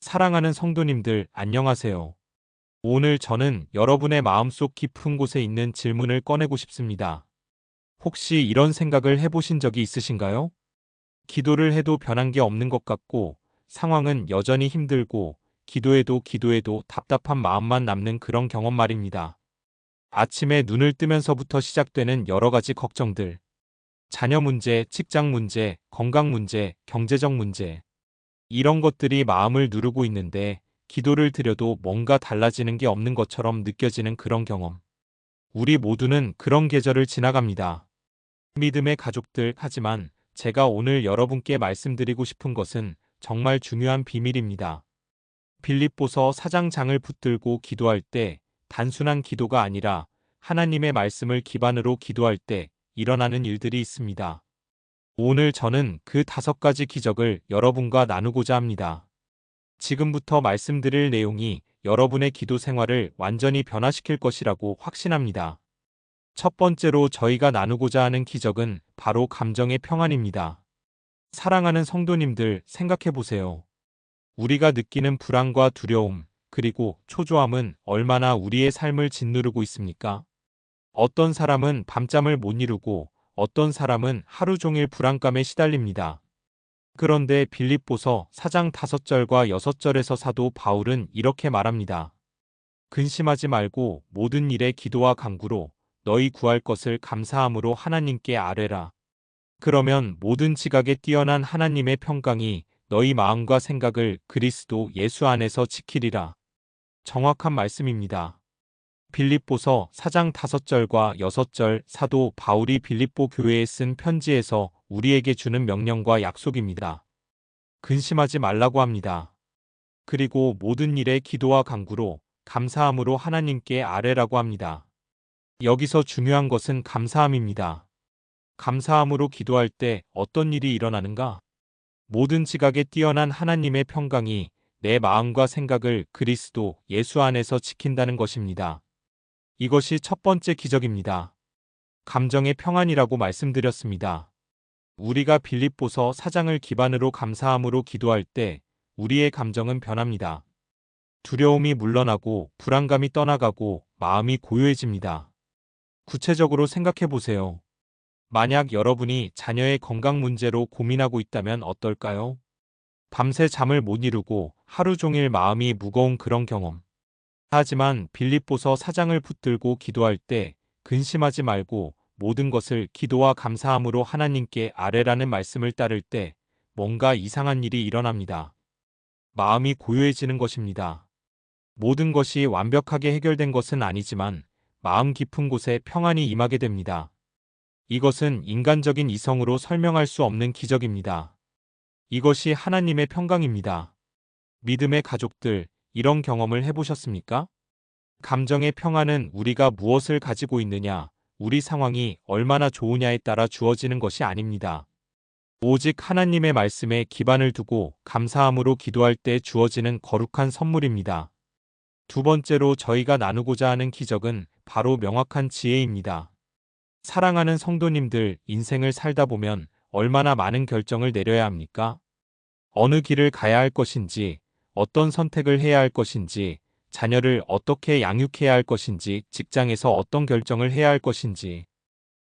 사랑하는 성도님들, 안녕하세요. 오늘 저는 여러분의 마음속 깊은 곳에 있는 질문을 꺼내고 싶습니다. 혹시 이런 생각을 해보신 적이 있으신가요? 기도를 해도 변한 게 없는 것 같고, 상황은 여전히 힘들고, 기도해도 답답한 마음만 남는 그런 경험 말입니다. 아침에 눈을 뜨면서부터 시작되는 여러 가지 걱정들. 자녀 문제, 직장 문제, 건강 문제, 경제적 문제. 이런 것들이 마음을 누르고 있는데 기도를 드려도 뭔가 달라지는 게 없는 것처럼 느껴지는 그런 경험. 우리 모두는 그런 계절을 지나갑니다. 믿음의 가족들, 하지만 제가 오늘 여러분께 말씀드리고 싶은 것은 정말 중요한 비밀입니다. 빌립보서 4장 장을 붙들고 기도할 때 단순한 기도가 아니라 하나님의 말씀을 기반으로 기도할 때 일어나는 일들이 있습니다. 오늘 저는 그 5가지 기적을 여러분과 나누고자 합니다. 지금부터 말씀드릴 내용이 여러분의 기도 생활을 완전히 변화시킬 것이라고 확신합니다. 첫 번째로 저희가 나누고자 하는 기적은 바로 감정의 평안입니다. 사랑하는 성도님들, 생각해 보세요. 우리가 느끼는 불안과 두려움, 그리고 초조함은 얼마나 우리의 삶을 짓누르고 있습니까? 어떤 사람은 밤잠을 못 이루고 어떤 사람은 하루 종일 불안감에 시달립니다. 그런데 빌립보서 4장 5절과 6절에서 사도 바울은 이렇게 말합니다. 근심하지 말고 모든 일에 기도와 간구로 너희 구할 것을 감사함으로 하나님께 아뢰라. 그러면 모든 지각에 뛰어난 하나님의 평강이 너희 마음과 생각을 그리스도 예수 안에서 지키리라. 정확한 말씀입니다. 빌립보서 4장 5절과 6절 사도 바울이 빌립보 교회에 쓴 편지에서 우리에게 주는 명령과 약속입니다. 근심하지 말라고 합니다. 그리고 모든 일에 기도와 간구로 감사함으로 하나님께 아뢰라고 합니다. 여기서 중요한 것은 감사함입니다. 감사함으로 기도할 때 어떤 일이 일어나는가? 모든 지각에 뛰어난 하나님의 평강이 내 마음과 생각을 그리스도 예수 안에서 지킨다는 것입니다. 이것이 첫 번째 기적입니다. 감정의 평안이라고 말씀드렸습니다. 우리가 빌립보서 4장을 기반으로 감사함으로 기도할 때 우리의 감정은 변합니다. 두려움이 물러나고 불안감이 떠나가고 마음이 고요해집니다. 구체적으로 생각해 보세요. 만약 여러분이 자녀의 건강 문제로 고민하고 있다면 어떨까요? 밤새 잠을 못 이루고 하루 종일 마음이 무거운 그런 경험. 하지만 빌립보서 4장을 붙들고 기도할 때 근심하지 말고 모든 것을 기도와 감사함으로 하나님께 아뢰라는 말씀을 따를 때 뭔가 이상한 일이 일어납니다. 마음이 고요해지는 것입니다. 모든 것이 완벽하게 해결된 것은 아니지만 마음 깊은 곳에 평안이 임하게 됩니다. 이것은 인간적인 이성으로 설명할 수 없는 기적입니다. 이것이 하나님의 평강입니다. 믿음의 가족들, 이런 경험을 해보셨습니까? 감정의 평안은 우리가 무엇을 가지고 있느냐, 우리 상황이 얼마나 좋으냐에 따라 주어지는 것이 아닙니다. 오직 하나님의 말씀에 기반을 두고 감사함으로 기도할 때 주어지는 거룩한 선물입니다. 두 번째로 저희가 나누고자 하는 기적은 바로 명확한 지혜입니다. 사랑하는 성도님들, 인생을 살다 보면 얼마나 많은 결정을 내려야 합니까? 어느 길을 가야 할 것인지, 어떤 선택을 해야 할 것인지, 자녀를 어떻게 양육해야 할 것인지, 직장에서 어떤 결정을 해야 할 것인지.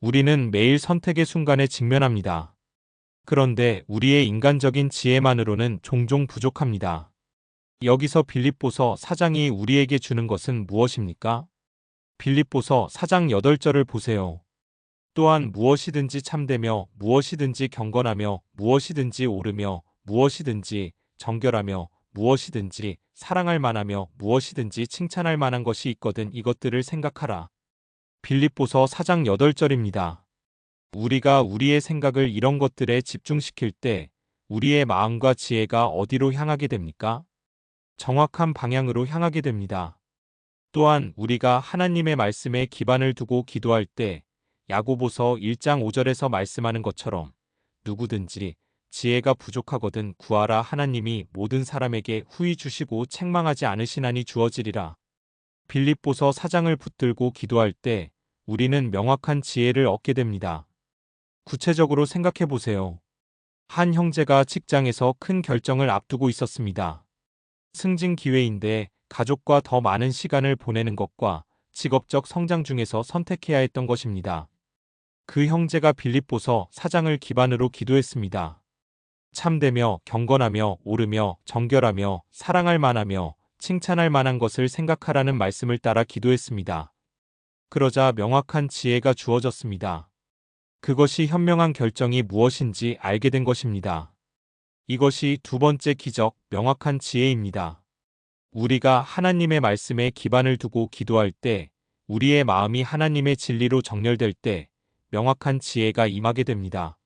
우리는 매일 선택의 순간에 직면합니다. 그런데 우리의 인간적인 지혜만으로는 종종 부족합니다. 여기서 빌립보서 4장이 우리에게 주는 것은 무엇입니까? 빌립보서 4장 8절을 보세요. 또한 무엇이든지 참되며 무엇이든지 경건하며 무엇이든지 옳으며 무엇이든지 정결하며 무엇이든지 사랑할 만하며 무엇이든지 칭찬할 만한 것이 있거든 이것들을 생각하라. 빌립보서 4장 8절입니다. 우리가 우리의 생각을 이런 것들에 집중시킬 때 우리의 마음과 지혜가 어디로 향하게 됩니까? 정확한 방향으로 향하게 됩니다. 또한 우리가 하나님의 말씀에 기반을 두고 기도할 때 야고보서 1장 5절에서 말씀하는 것처럼 누구든지 지혜가 부족하거든 구하라 하나님이 모든 사람에게 후히 주시고 책망하지 않으시나니 주어지리라. 빌립보서 4장을 붙들고 기도할 때 우리는 명확한 지혜를 얻게 됩니다. 구체적으로 생각해 보세요. 한 형제가 직장에서 큰 결정을 앞두고 있었습니다. 승진 기회인데 가족과 더 많은 시간을 보내는 것과 직업적 성장 중에서 선택해야 했던 것입니다. 그 형제가 빌립보서 4장을 기반으로 기도했습니다. 참되며 경건하며 옳으며 정결하며 사랑할 만하며 칭찬할 만한 것을 생각하라는 말씀을 따라 기도했습니다. 그러자 명확한 지혜가 주어졌습니다. 그것이 현명한 결정이 무엇인지 알게 된 것입니다. 이것이 두 번째 기적, 명확한 지혜입니다. 우리가 하나님의 말씀에 기반을 두고 기도할 때, 우리의 마음이 하나님의 진리로 정렬될 때, 명확한 지혜가 임하게 됩니다.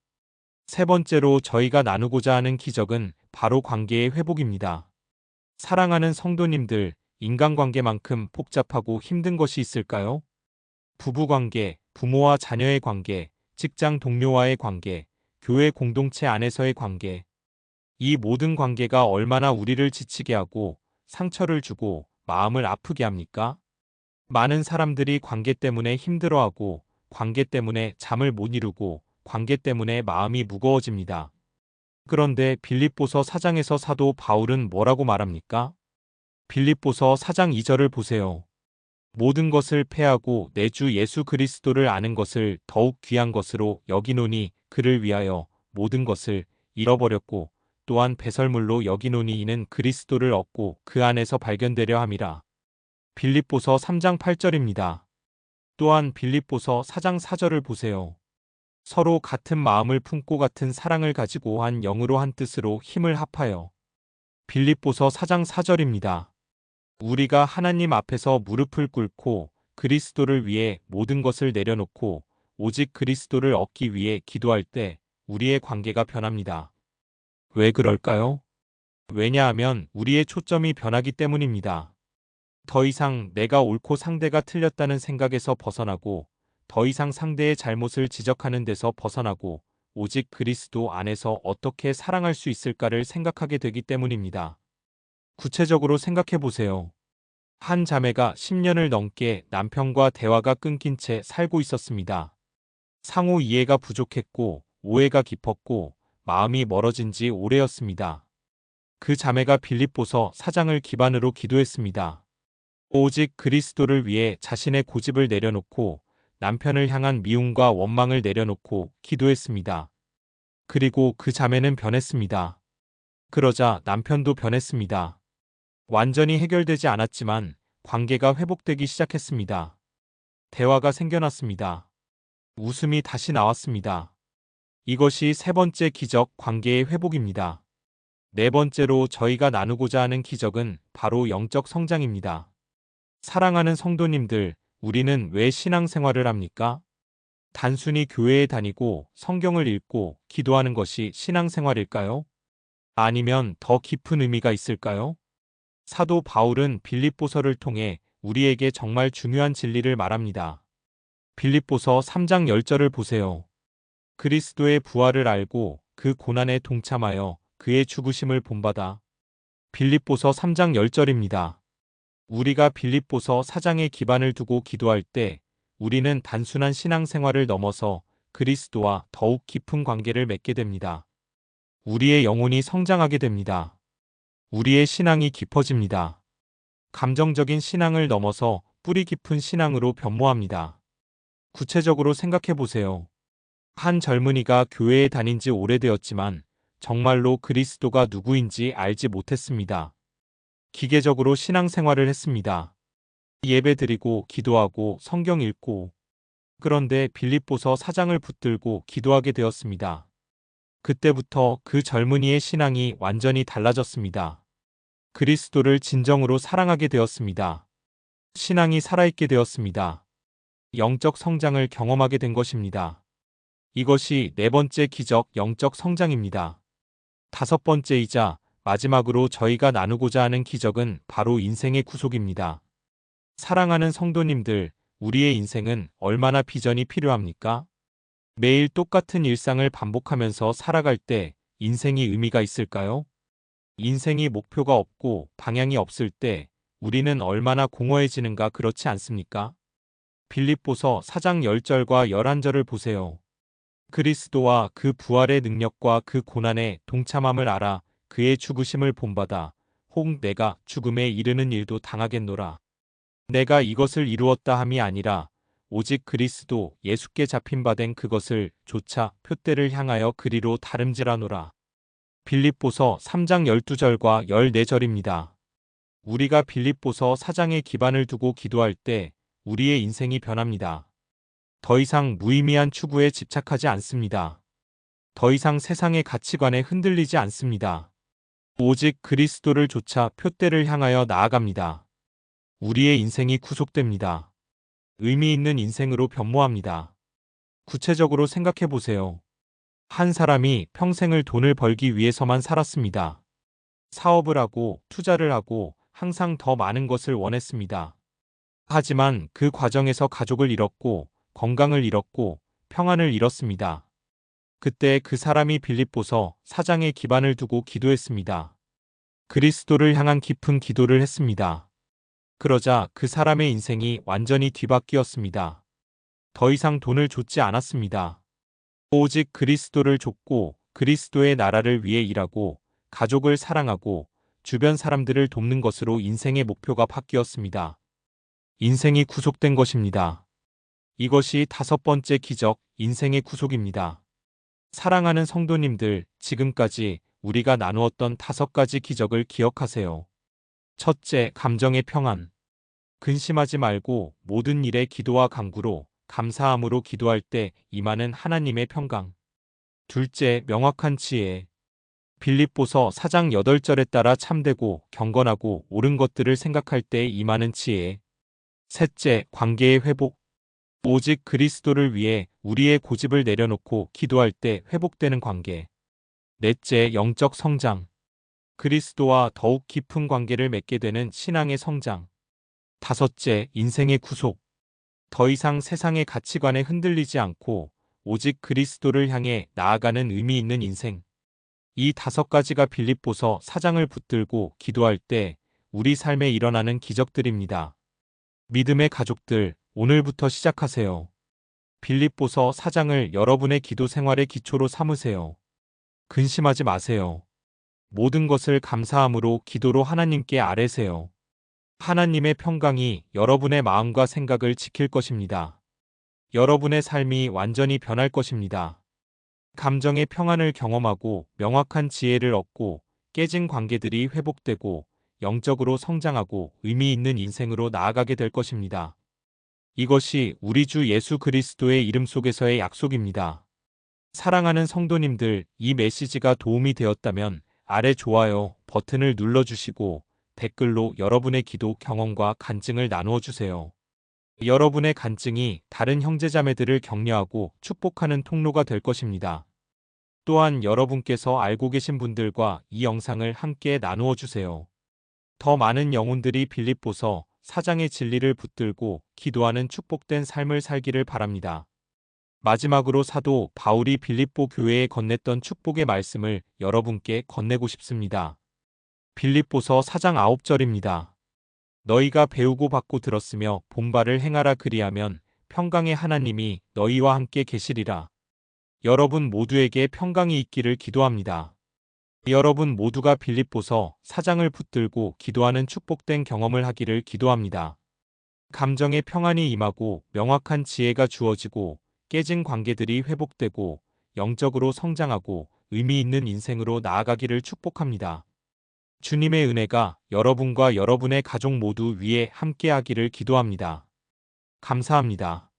세 번째로 저희가 나누고자 하는 기적은 바로 관계의 회복입니다. 사랑하는 성도님들, 인간관계만큼 복잡하고 힘든 것이 있을까요? 부부관계, 부모와 자녀의 관계, 직장 동료와의 관계, 교회 공동체 안에서의 관계. 이 모든 관계가 얼마나 우리를 지치게 하고 상처를 주고 마음을 아프게 합니까? 많은 사람들이 관계 때문에 힘들어하고 관계 때문에 잠을 못 이루고 관계 때문에 마음이 무거워집니다. 그런데 빌립보서 4장에서 사도 바울은 뭐라고 말합니까? 빌립보서 4장 2절을 보세요. 모든 것을 패하고 내 주 예수 그리스도를 아는 것을 더욱 귀한 것으로 여기노니 그를 위하여 모든 것을 잃어버렸고 또한 배설물로 여기노니 이는 그리스도를 얻고 그 안에서 발견되려 함이라. 빌립보서 3장 8절입니다. 또한 빌립보서 4장 4절을 보세요. 서로 같은 마음을 품고 같은 사랑을 가지고 한 영으로 한 뜻으로 힘을 합하여. 빌립보서 4장 4절입니다. 우리가 하나님 앞에서 무릎을 꿇고 그리스도를 위해 모든 것을 내려놓고 오직 그리스도를 얻기 위해 기도할 때 우리의 관계가 변합니다. 왜 그럴까요? 왜냐하면 우리의 초점이 변하기 때문입니다. 더 이상 내가 옳고 상대가 틀렸다는 생각에서 벗어나고 더 이상 상대의 잘못을 지적하는 데서 벗어나고 오직 그리스도 안에서 어떻게 사랑할 수 있을까를 생각하게 되기 때문입니다. 구체적으로 생각해 보세요. 한 자매가 10년을 넘게 남편과 대화가 끊긴 채 살고 있었습니다. 상호 이해가 부족했고 오해가 깊었고 마음이 멀어진 지 오래였습니다. 그 자매가 빌립보서 4장을 기반으로 기도했습니다. 오직 그리스도를 위해 자신의 고집을 내려놓고 남편을 향한 미움과 원망을 내려놓고 기도했습니다. 그리고 그 자매는 변했습니다. 그러자 남편도 변했습니다. 완전히 해결되지 않았지만 관계가 회복되기 시작했습니다. 대화가 생겨났습니다. 웃음이 다시 나왔습니다. 이것이 세 번째 기적, 관계의 회복입니다. 네 번째로 저희가 나누고자 하는 기적은 바로 영적 성장입니다. 사랑하는 성도님들, 우리는 왜 신앙생활을 합니까? 단순히 교회에 다니고 성경을 읽고 기도하는 것이 신앙생활일까요? 아니면 더 깊은 의미가 있을까요? 사도 바울은 빌립보서를 통해 우리에게 정말 중요한 진리를 말합니다. 빌립보서 3장 10절을 보세요. 그리스도의 부활을 알고 그 고난에 동참하여 그의 죽으심을 본받아. 빌립보서 3장 10절입니다. 우리가 빌립보서 4장에 기반을 두고 기도할 때 우리는 단순한 신앙생활을 넘어서 그리스도와 더욱 깊은 관계를 맺게 됩니다. 우리의 영혼이 성장하게 됩니다. 우리의 신앙이 깊어집니다. 감정적인 신앙을 넘어서 뿌리 깊은 신앙으로 변모합니다. 구체적으로 생각해 보세요. 한 젊은이가 교회에 다닌 지 오래되었지만 정말로 그리스도가 누구인지 알지 못했습니다. 기계적으로 신앙생활을 했습니다. 예배드리고 기도하고 성경 읽고. 그런데 빌립보서 4장을 붙들고 기도하게 되었습니다. 그때부터 그 젊은이의 신앙이 완전히 달라졌습니다. 그리스도를 진정으로 사랑하게 되었습니다. 신앙이 살아있게 되었습니다. 영적 성장을 경험하게 된 것입니다. 이것이 네 번째 기적, 영적 성장입니다. 다섯 번째이자 마지막으로 저희가 나누고자 하는 기적은 바로 인생의 구속입니다. 사랑하는 성도님들, 우리의 인생은 얼마나 비전이 필요합니까? 매일 똑같은 일상을 반복하면서 살아갈 때 인생이 의미가 있을까요? 인생이 목표가 없고 방향이 없을 때 우리는 얼마나 공허해지는가, 그렇지 않습니까? 빌립보서 4장 10절과 11절을 보세요. 그리스도와 그 부활의 능력과 그 고난에 동참함을 알아 그의 죽으심을 본받아 혹 내가 죽음에 이르는 일도 당하겠노라. 내가 이것을 이루었다 함이 아니라 오직 그리스도 예수께 잡힌 바 된 그것을 조차 표대를 향하여 그리로 다름질하노라. 빌립보서 3장 12절과 14절입니다. 우리가 빌립보서 4장에 기반을 두고 기도할 때 우리의 인생이 변합니다. 더 이상 무의미한 추구에 집착하지 않습니다. 더 이상 세상의 가치관에 흔들리지 않습니다. 오직 그리스도를 조차 표대를 향하여 나아갑니다. 우리의 인생이 구속됩니다. 의미 있는 인생으로 변모합니다. 구체적으로 생각해 보세요. 한 사람이 평생을 돈을 벌기 위해서만 살았습니다. 사업을 하고 투자를 하고 항상 더 많은 것을 원했습니다. 하지만 그 과정에서 가족을 잃었고 건강을 잃었고 평안을 잃었습니다. 그때 그 사람이 빌립보서 4장에 기반을 두고 기도했습니다. 그리스도를 향한 깊은 기도를 했습니다. 그러자 그 사람의 인생이 완전히 뒤바뀌었습니다. 더 이상 돈을 좇지 않았습니다. 오직 그리스도를 좇고 그리스도의 나라를 위해 일하고 가족을 사랑하고 주변 사람들을 돕는 것으로 인생의 목표가 바뀌었습니다. 인생이 구속된 것입니다. 이것이 5번째 기적, 인생의 구속입니다. 사랑하는 성도님들, 지금까지 우리가 나누었던 5가지 기적을 기억하세요. 첫째, 감정의 평안. 근심하지 말고 모든 일에 기도와 간구로 감사함으로 기도할 때 임하는 하나님의 평강. 둘째, 명확한 지혜. 빌립보서 4장 8절에 따라 참되고 경건하고 옳은 것들을 생각할 때 임하는 지혜. 셋째, 관계의 회복. 오직 그리스도를 위해 우리의 고집을 내려놓고 기도할 때 회복되는 관계. 넷째, 영적 성장. 그리스도와 더욱 깊은 관계를 맺게 되는 신앙의 성장. 다섯째, 인생의 구속. 더 이상 세상의 가치관에 흔들리지 않고 오직 그리스도를 향해 나아가는 의미 있는 인생. 이 5가지가 빌립보서 4장을 붙들고 기도할 때 우리 삶에 일어나는 기적들입니다. 믿음의 가족들, 오늘부터 시작하세요. 빌립보서 4장을 여러분의 기도 생활의 기초로 삼으세요. 근심하지 마세요. 모든 것을 감사함으로 기도로 하나님께 아뢰세요. 하나님의 평강이 여러분의 마음과 생각을 지킬 것입니다. 여러분의 삶이 완전히 변할 것입니다. 감정의 평안을 경험하고 명확한 지혜를 얻고 깨진 관계들이 회복되고 영적으로 성장하고 의미 있는 인생으로 나아가게 될 것입니다. 이것이 우리 주 예수 그리스도의 이름 속에서의 약속입니다. 사랑하는 성도님들, 이 메시지가 도움이 되었다면 아래 좋아요 버튼을 눌러주시고 댓글로 여러분의 기도 경험과 간증을 나누어 주세요. 여러분의 간증이 다른 형제자매들을 격려하고 축복하는 통로가 될 것입니다. 또한 여러분께서 알고 계신 분들과 이 영상을 함께 나누어 주세요. 더 많은 영혼들이 빌립보서 4장의 진리를 붙들고 기도하는 축복된 삶을 살기를 바랍니다. 마지막으로 사도 바울이 빌립보 교회에 건넸던 축복의 말씀을 여러분께 건네고 싶습니다. 빌립보서 4장 9절입니다. 너희가 배우고 받고 들었으며 본바를 행하라 그리하면 평강의 하나님이 너희와 함께 계시리라. 여러분 모두에게 평강이 있기를 기도합니다. 여러분 모두가 빌립보서 4장을 붙들고 기도하는 축복된 경험을 하기를 기도합니다. 감정의 평안이 임하고 명확한 지혜가 주어지고 깨진 관계들이 회복되고 영적으로 성장하고 의미 있는 인생으로 나아가기를 축복합니다. 주님의 은혜가 여러분과 여러분의 가족 모두 위에 함께하기를 기도합니다. 감사합니다.